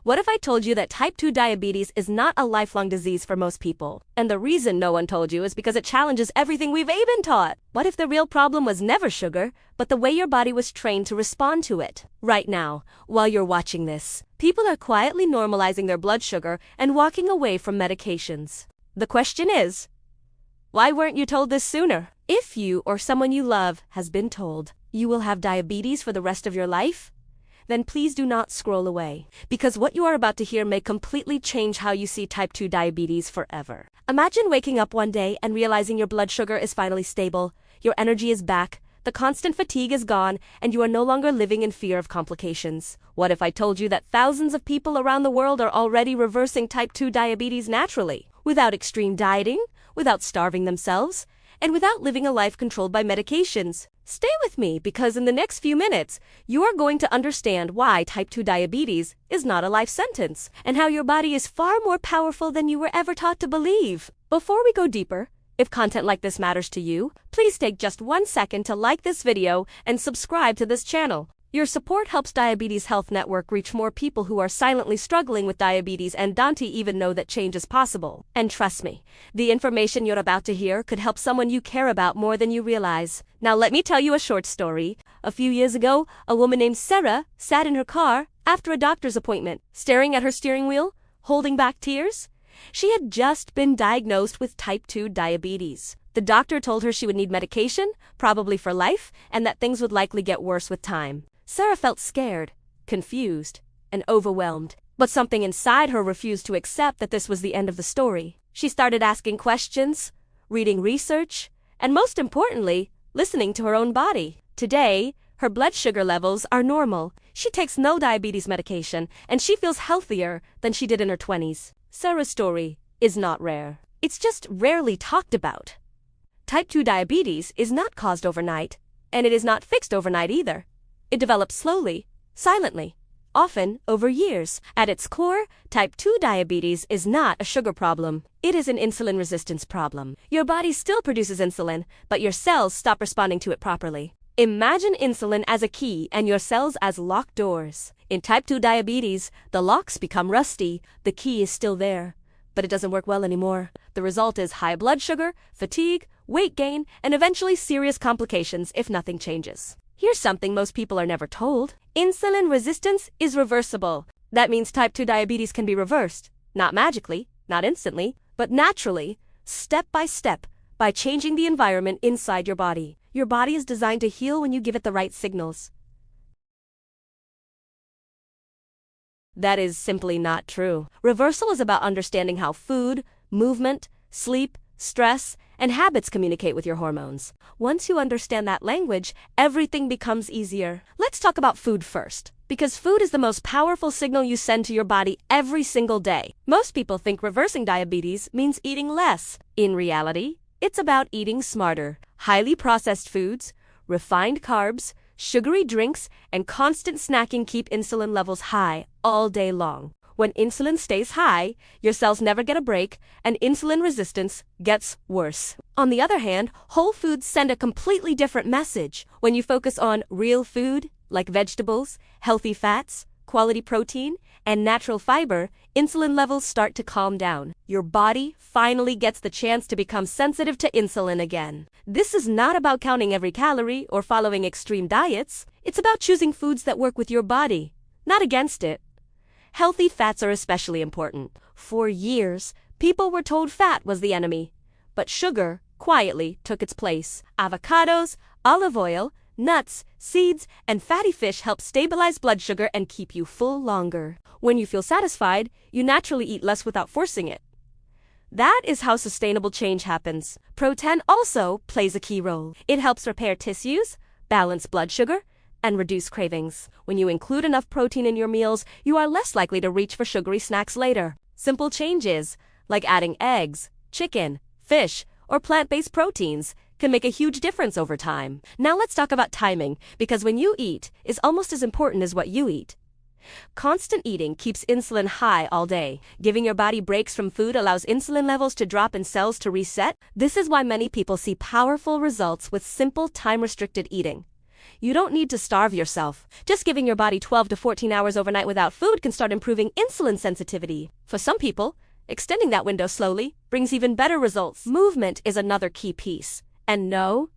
What if I told you that type 2 diabetes is not a lifelong disease for most people? And the reason no one told you is because it challenges everything we've been taught. What if the real problem was never sugar, but the way your body was trained to respond to it? Right now, while you're watching this, people are quietly normalizing their blood sugar and walking away from medications. The question is, why weren't you told this sooner? If you or someone you love has been told you will have diabetes for the rest of your life, then please do not scroll away, because what you are about to hear may completely change how you see type 2 diabetes forever. Imagine waking up one day and realizing your blood sugar is finally stable, your energy is back, the constant fatigue is gone, and you are no longer living in fear of complications. What if I told you that thousands of people around the world are already reversing type 2 diabetes naturally, without extreme dieting, without starving themselves, and without living a life controlled by medications? Stay with me, because in the next few minutes, you are going to understand why type 2 diabetes is not a life sentence, and how your body is far more powerful than you were ever taught to believe. Before we go deeper, if content like this matters to you, please take just 1 second to like this video and subscribe to this channel. Your support helps Diabetes Health Network reach more people who are silently struggling with diabetes and don't even know that change is possible. And trust me, the information you're about to hear could help someone you care about more than you realize. Now let me tell you a short story. A few years ago, a woman named Sarah sat in her car after a doctor's appointment, staring at her steering wheel, holding back tears. She had just been diagnosed with type 2 diabetes. The doctor told her she would need medication, probably for life, and that things would likely get worse with time. Sarah felt scared, confused, and overwhelmed. But something inside her refused to accept that this was the end of the story. She started asking questions, reading research, and most importantly, listening to her own body. Today, her blood sugar levels are normal. She takes no diabetes medication, and she feels healthier than she did in her 20s. Sarah's story is not rare. It's just rarely talked about. Type 2 diabetes is not caused overnight, and it is not fixed overnight either. It develops slowly, silently, often over years. At its core, type 2 diabetes is not a sugar problem. It is an insulin resistance problem. Your body still produces insulin, but your cells stop responding to it properly. Imagine insulin as a key and your cells as locked doors. In type 2 diabetes, the locks become rusty. The key is still there, but it doesn't work well anymore. The result is high blood sugar, fatigue, weight gain, and eventually serious complications if nothing changes. Here's something most people are never told. Insulin resistance is reversible. That means type 2 diabetes can be reversed. Not magically, not instantly, but naturally, step by step, by changing the environment inside your body. Your body is designed to heal when you give it the right signals. That is simply not true. Reversal is about understanding how food, movement, sleep, stress, and habits communicate with your hormones. Once you understand that language, everything becomes easier. Let's talk about food first, because food is the most powerful signal you send to your body every single day. Most people think reversing diabetes means eating less. In reality, it's about eating smarter. Highly processed foods, refined carbs, sugary drinks, and constant snacking keep insulin levels high all day long. When insulin stays high, your cells never get a break, and insulin resistance gets worse. On the other hand, whole foods send a completely different message. When you focus on real food, like vegetables, healthy fats, quality protein, and natural fiber, insulin levels start to calm down. Your body finally gets the chance to become sensitive to insulin again. This is not about counting every calorie or following extreme diets. It's about choosing foods that work with your body, not against it. Healthy fats are especially important. For years, people were told fat was the enemy, but sugar quietly took its place. Avocados, olive oil, nuts, seeds, and fatty fish help stabilize blood sugar and keep you full longer. When you feel satisfied, you naturally eat less without forcing it. That is how sustainable change happens. Protein also plays a key role. It helps repair tissues, balance blood sugar, and reduce cravings. When you include enough protein in your meals, you are less likely to reach for sugary snacks later. Simple changes, like adding eggs, chicken, fish, or plant-based proteins, can make a huge difference over time. Now let's talk about timing, because when you eat is almost as important as what you eat. Constant eating keeps insulin high all day. Giving your body breaks from food allows insulin levels to drop and cells to reset. This is why many people see powerful results with simple time-restricted eating. You don't need to starve yourself. Just giving your body 12 to 14 hours overnight without food can start improving insulin sensitivity. For some people, extending that window slowly brings even better results. Movement is another key piece. And no,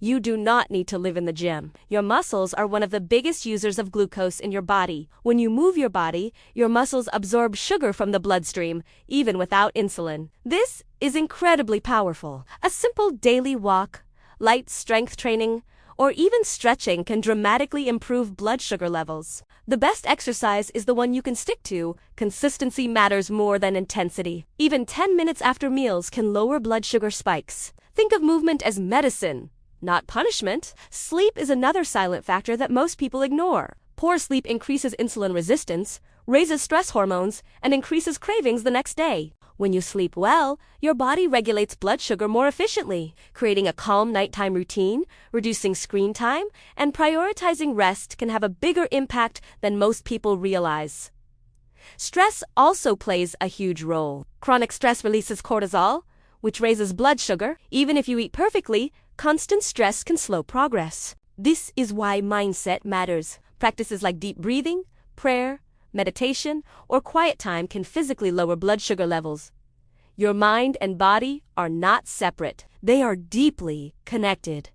you do not need to live in the gym. Your muscles are one of the biggest users of glucose in your body. When you move your body, your muscles absorb sugar from the bloodstream, even without insulin. This is incredibly powerful. A simple daily walk, light strength training, or even stretching can dramatically improve blood sugar levels. The best exercise is the one you can stick to. Consistency matters more than intensity. Even 10 minutes after meals can lower blood sugar spikes. Think of movement as medicine, not punishment. Sleep is another silent factor that most people ignore. Poor sleep increases insulin resistance, raises stress hormones, and increases cravings the next day. When you sleep well, your body regulates blood sugar more efficiently. Creating a calm nighttime routine, reducing screen time, and prioritizing rest can have a bigger impact than most people realize. Stress also plays a huge role. Chronic stress releases cortisol, which raises blood sugar. Even if you eat perfectly, constant stress can slow progress. This is why mindset matters. Practices like deep breathing, prayer, meditation, or quiet time can physically lower blood sugar levels. Your mind and body are not separate. They are deeply connected.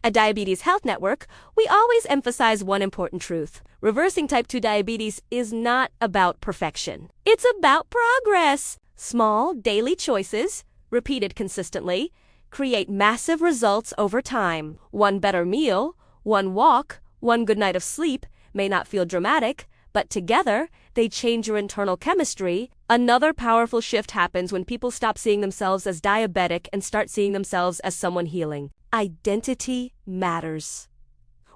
At Diabetes Health Network, we always emphasize one important truth. Reversing type 2 diabetes is not about perfection. It's about progress. Small, daily choices, repeated consistently, create massive results over time. One better meal, one walk, one good night of sleep may not feel dramatic, but together, they change your internal chemistry. Another powerful shift happens when people stop seeing themselves as diabetic and start seeing themselves as someone healing. Identity matters.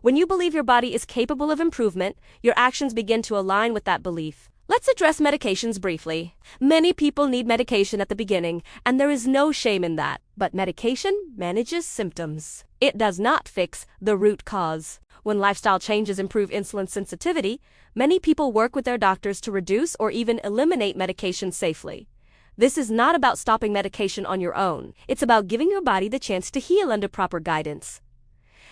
When you believe your body is capable of improvement, your actions begin to align with that belief. Let's address medications briefly. Many people need medication at the beginning, and there is no shame in that. But medication manages symptoms. It does not fix the root cause. When lifestyle changes improve insulin sensitivity, many people work with their doctors to reduce or even eliminate medication safely. This is not about stopping medication on your own. It's about giving your body the chance to heal under proper guidance.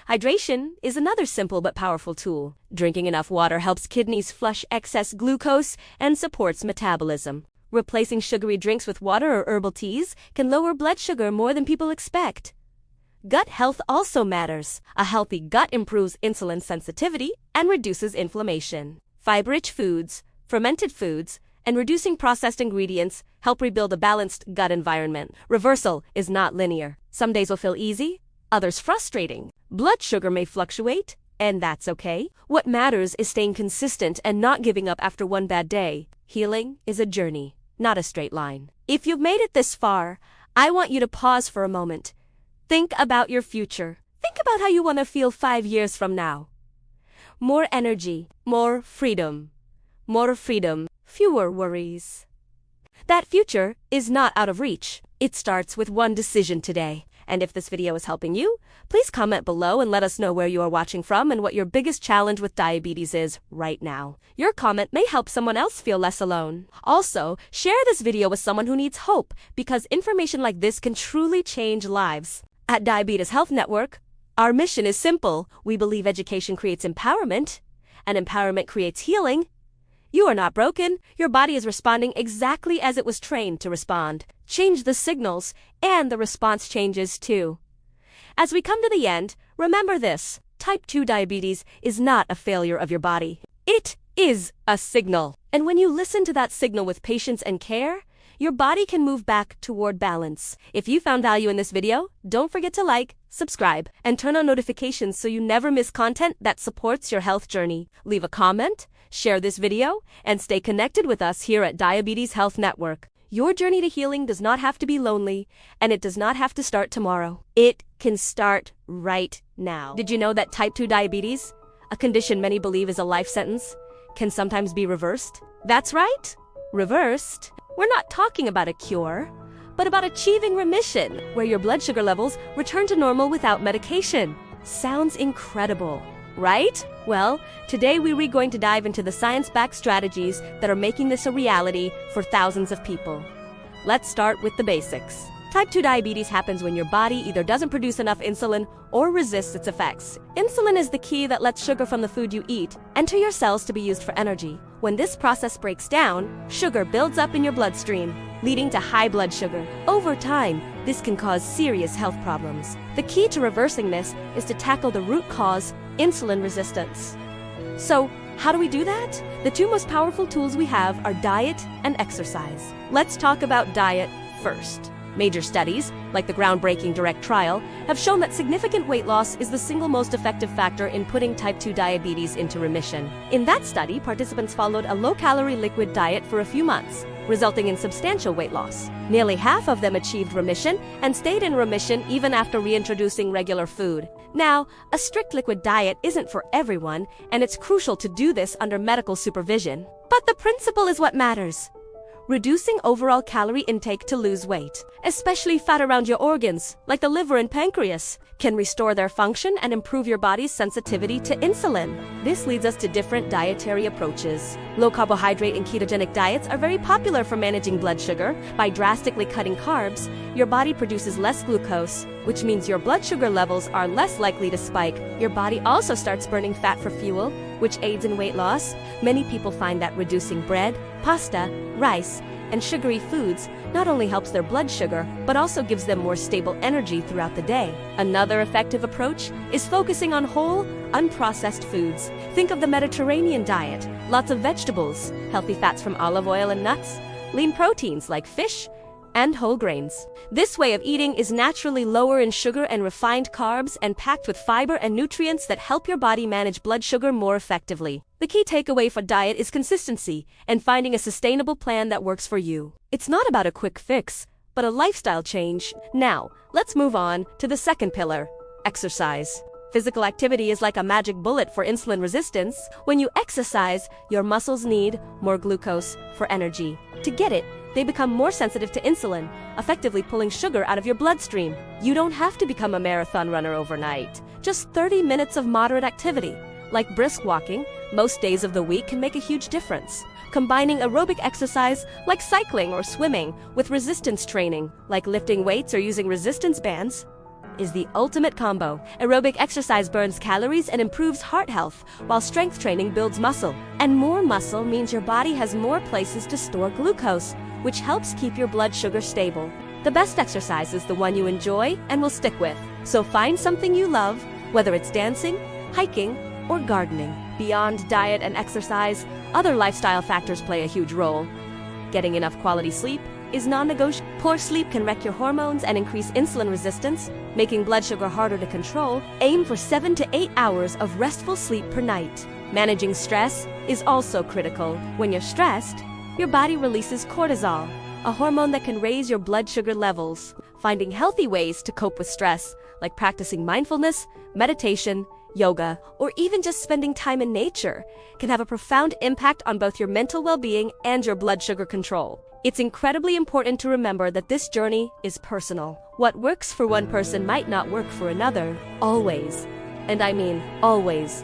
Hydration is another simple but powerful tool. Drinking enough water helps kidneys flush excess glucose and supports metabolism. Replacing sugary drinks with water or herbal teas can lower blood sugar more than people expect. Gut health also matters. A healthy gut improves insulin sensitivity and reduces inflammation. Fiber-rich foods, fermented foods, and reducing processed ingredients help rebuild a balanced gut environment. Reversal is not linear. Some days will feel easy, others frustrating. Blood sugar may fluctuate, and that's okay. What matters is staying consistent and not giving up after one bad day. Healing is a journey, not a straight line. If you've made it this far, I want you to pause for a moment. Think about your future. Think about how you want to feel 5 years from now. More energy, more freedom. More freedom, fewer worries. That future is not out of reach. It starts with one decision today. And if this video is helping you, please comment below and let us know where you are watching from and what your biggest challenge with diabetes is right now. Your comment may help someone else feel less alone. Also, share this video with someone who needs hope, because information like this can truly change lives. At Diabetes Health Network, our mission is simple. We believe education creates empowerment, and empowerment creates healing. You are not broken. Your body is responding exactly as it was trained to respond. Change the signals, and the response changes too. As we come to the end, remember this. Type 2 diabetes is not a failure of your body. It is a signal. And when you listen to that signal with patience and care, your body can move back toward balance. If you found value in this video, don't forget to like, subscribe, and turn on notifications so you never miss content that supports your health journey. Leave a comment, share this video, and stay connected with us here at Diabetes Health Network. Your journey to healing does not have to be lonely, and it does not have to start tomorrow. It can start right now. Did you know that type 2 diabetes, a condition many believe is a life sentence, can sometimes be reversed? That's right, reversed. We're not talking about a cure, but about achieving remission, where your blood sugar levels return to normal without medication. Sounds incredible, right? Well, today we're going to dive into the science-backed strategies that are making this a reality for thousands of people. Let's start with the basics. Type 2 diabetes happens when your body either doesn't produce enough insulin or resists its effects. Insulin is the key that lets sugar from the food you eat enter your cells to be used for energy. When this process breaks down, sugar builds up in your bloodstream, leading to high blood sugar. Over time, this can cause serious health problems. The key to reversing this is to tackle the root cause, insulin resistance. So, how do we do that? The two most powerful tools we have are diet and exercise. Let's talk about diet first. Major studies, like the groundbreaking DIRECT trial, have shown that significant weight loss is the single most effective factor in putting type 2 diabetes into remission. In that study, participants followed a low-calorie liquid diet for a few months, resulting in substantial weight loss. Nearly half of them achieved remission and stayed in remission even after reintroducing regular food. Now, a strict liquid diet isn't for everyone, and it's crucial to do this under medical supervision. But the principle is what matters. Reducing overall calorie intake to lose weight, especially fat around your organs, like the liver and pancreas, can restore their function and improve your body's sensitivity to insulin. This leads us to different dietary approaches. Low-carbohydrate and ketogenic diets are very popular for managing blood sugar. By drastically cutting carbs, your body produces less glucose, which means your blood sugar levels are less likely to spike. Your body also starts burning fat for fuel, which aids in weight loss. Many people find that reducing bread, pasta, rice, and sugary foods not only helps their blood sugar, but also gives them more stable energy throughout the day. Another effective approach is focusing on whole, unprocessed foods. Think of the Mediterranean diet: lots of vegetables, healthy fats from olive oil and nuts, lean proteins like fish, and whole grains. This way of eating is naturally lower in sugar and refined carbs and packed with fiber and nutrients that help your body manage blood sugar more effectively. The key takeaway for diet is consistency and finding a sustainable plan that works for you. It's not about a quick fix, but a lifestyle change. Now, let's move on to the second pillar: exercise. Physical activity is like a magic bullet for insulin resistance. When you exercise, your muscles need more glucose for energy. To get it, they become more sensitive to insulin, effectively pulling sugar out of your bloodstream. You don't have to become a marathon runner overnight. Just 30 minutes of moderate activity, like brisk walking, most days of the week can make a huge difference. Combining aerobic exercise, like cycling or swimming, with resistance training, like lifting weights or using resistance bands, is the ultimate combo. Aerobic exercise burns calories and improves heart health, while strength training builds muscle. And more muscle means your body has more places to store glucose, which helps keep your blood sugar stable. The best exercise is the one you enjoy and will stick with. So find something you love, whether it's dancing, hiking, or gardening. Beyond diet and exercise, other lifestyle factors play a huge role. Getting enough quality sleep is non-negotiable. Poor sleep can wreck your hormones and increase insulin resistance, making blood sugar harder to control. Aim for 7 to 8 hours of restful sleep per night. Managing stress is also critical. When you're stressed, your body releases cortisol, a hormone that can raise your blood sugar levels. Finding healthy ways to cope with stress, like practicing mindfulness, meditation, yoga, or even just spending time in nature, can have a profound impact on both your mental well-being and your blood sugar control. It's incredibly important to remember that this journey is personal. What works for one person might not work for another, always. And I mean always.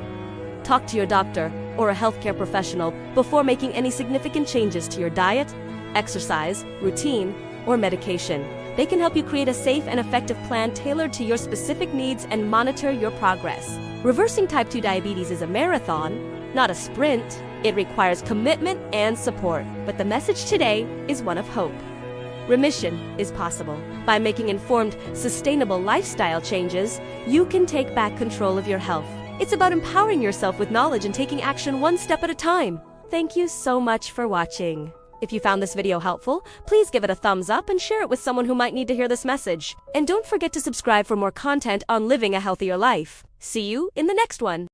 Talk to your doctor or a healthcare professional before making any significant changes to your diet, exercise, routine, or medication. They can help you create a safe and effective plan tailored to your specific needs and monitor your progress. Reversing type 2 diabetes is a marathon, not a sprint. It requires commitment and support. But the message today is one of hope. Remission is possible. By making informed, sustainable lifestyle changes, you can take back control of your health. It's about empowering yourself with knowledge and taking action one step at a time. Thank you so much for watching. If you found this video helpful, please give it a thumbs up and share it with someone who might need to hear this message. And don't forget to subscribe for more content on living a healthier life. See you in the next one.